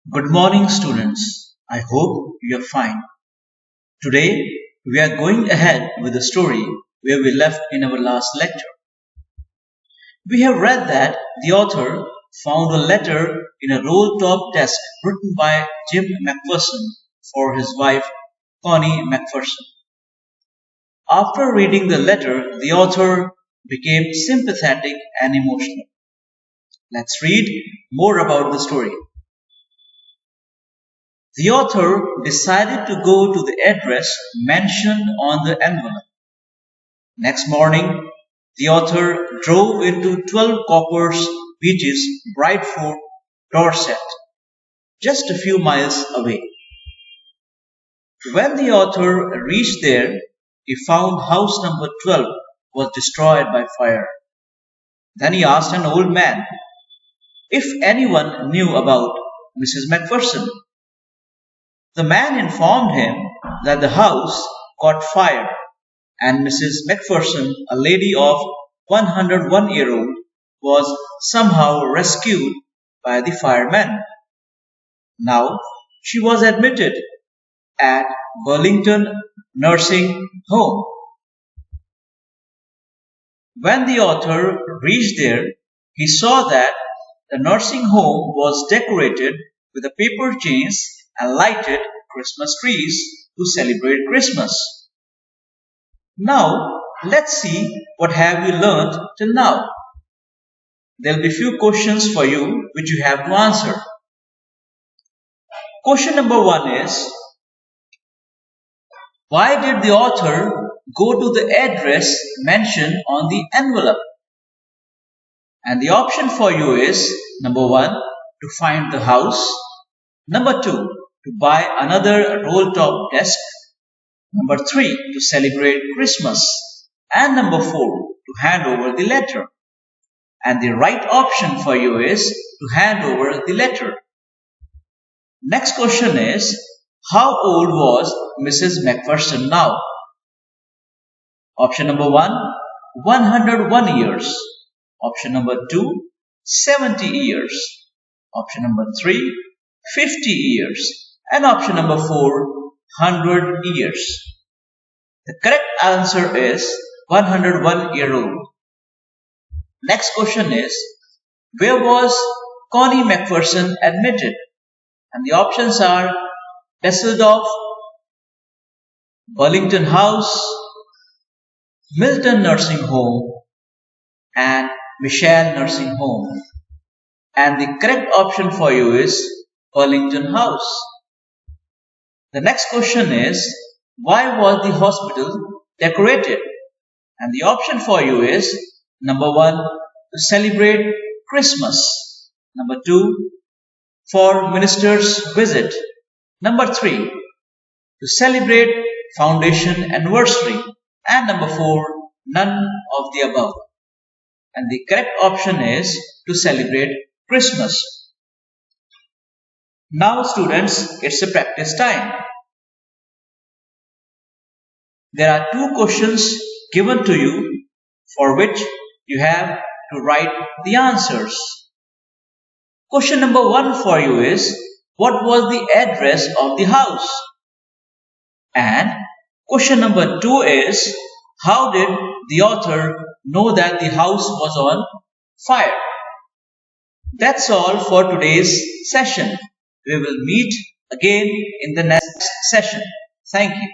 Good morning, students. I hope you are fine. Today, we are going ahead with the story where we left in our last lecture. We have read that the author found a letter in a roll-top desk written by Jim McPherson for his wife, Connie McPherson. After reading the letter, the author became sympathetic and emotional. Let's read more about the story. The author decided to go to the address mentioned on the envelope. Next morning, the author drove into 12 Coppers Beaches, Brideford, Dorset, just a few miles away. When the author reached there, he found house number 12 was destroyed by fire. Then he asked an old man if anyone knew about Mrs. McPherson. The man informed him that the house caught fire and Mrs. McPherson, a lady of 101-year-old, was somehow rescued by the firemen. Now she was admitted at Burlington Nursing Home. When the author reached there, he saw that the nursing home was decorated with a paper chains and lighted Christmas trees to celebrate Christmas. Now, let's see what have you learned till now. There'll be few questions for you which you have to answer. Question number 1 is, why did the author go to the address mentioned on the envelope? And the option for you is, number 1, to find the house. Number 2, to buy another roll-top desk. Number 3, to celebrate Christmas. And number 4, to hand over the letter. And the right option for you is to hand over the letter. Next question is, how old was Mrs. McPherson now? Option number 1, 101 years. Option number 2, 70 years. Option number 3, 50 years. And option number 4, 100 years. The correct answer is 101-year-old. Next question is, where was Connie McPherson admitted? And the options are Dusseldorf, Burlington House, Milton Nursing Home, and Michelle Nursing Home. And the correct option for you is Burlington House. The next question is, why was the hospital decorated? And the option for you is, number 1, to celebrate Christmas. Number 2, for minister's visit. Number 3, to celebrate foundation anniversary. And number 4, none of the above. And the correct option is to celebrate Christmas. Now students, it's a practice time. There are 2 questions given to you for which you have to write the answers. Question number 1 for you is, what was the address of the house? And question number 2 is, how did the author know that the house was on fire? That's all for today's session. We will meet again in the next session. Thank you.